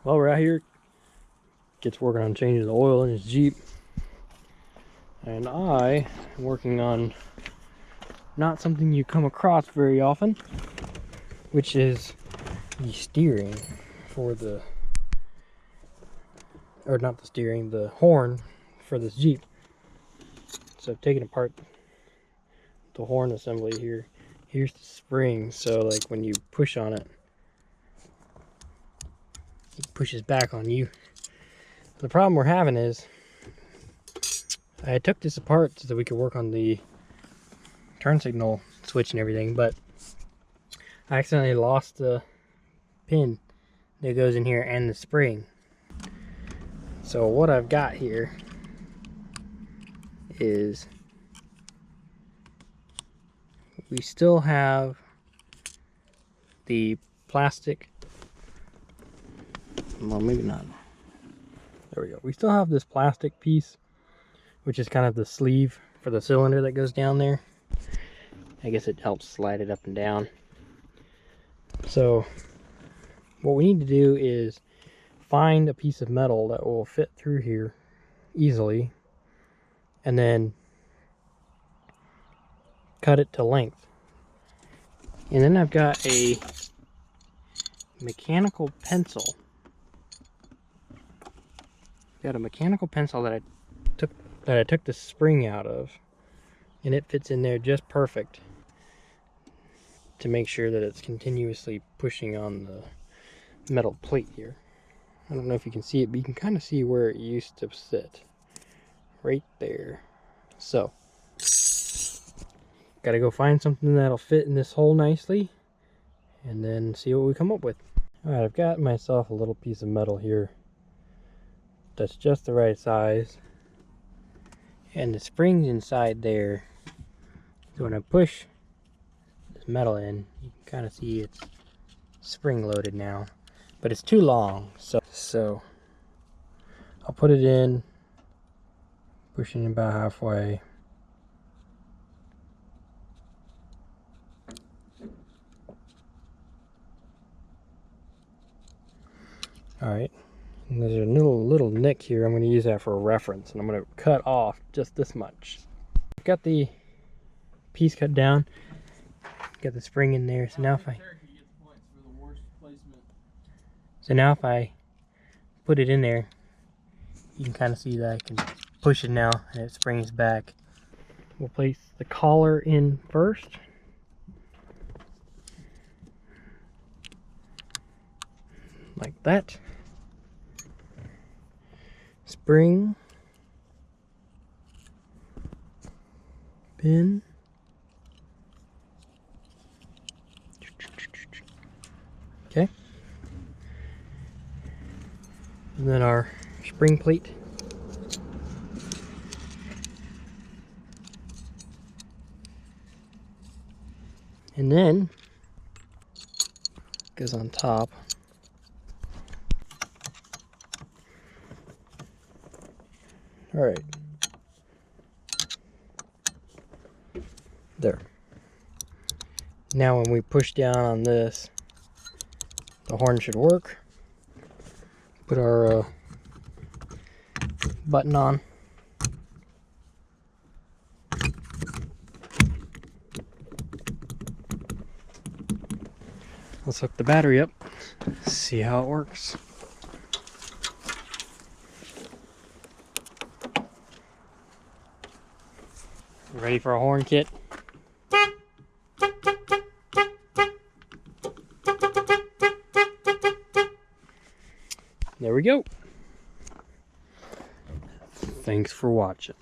While we're out here, gets working on changing the oil in his Jeep. And I am working on not something you come across very often, which is the steering for the, or not the steering, the horn for this Jeep. So I've taken apart the horn assembly here. Here's the spring, so like when you push on it, it pushes back on you. The problem we're having is I took this apart so that we could work on the turn signal switch and everything, but I accidentally lost the pin that goes in here and the spring. So what I've got here is we still have the plastic, well, maybe not. There we go. We still have this plastic piece, which is kind of the sleeve for the cylinder that goes down there. I guess it helps slide it up and down. So what we need to do is find a piece of metal that will fit through here easily, and then cut it to length. And then I've got a mechanical pencil. Got a mechanical pencil that I took the spring out of, and it fits in there just perfect to make sure that it's continuously pushing on the metal plate here. I don't know if you can see it, but you can kind of see where it used to sit right there. So gotta go find something that'll fit in this hole nicely and then see what we come up with. Alright, I've got myself a little piece of metal here that's just the right size, and the spring's inside there, so when I push this metal in, you can kind of see it's spring loaded now, but it's too long, so I'll put it in, pushing about halfway. Alright, and there's a little nick here. I'm going to use that for a reference, and I'm going to cut off just this much. I've got the piece cut down, got the spring in there, so now if I put it in there, you can kind of see that I can push it now and it springs back. We'll place the collar in first. Like that. Spring, pin, okay, and then our spring plate. And then goes on top. All right, there. Now when we push down on this, the horn should work. Put our button on. Let's hook the battery up, see how it works. Ready for a horn kit? There we go. Thanks for watching.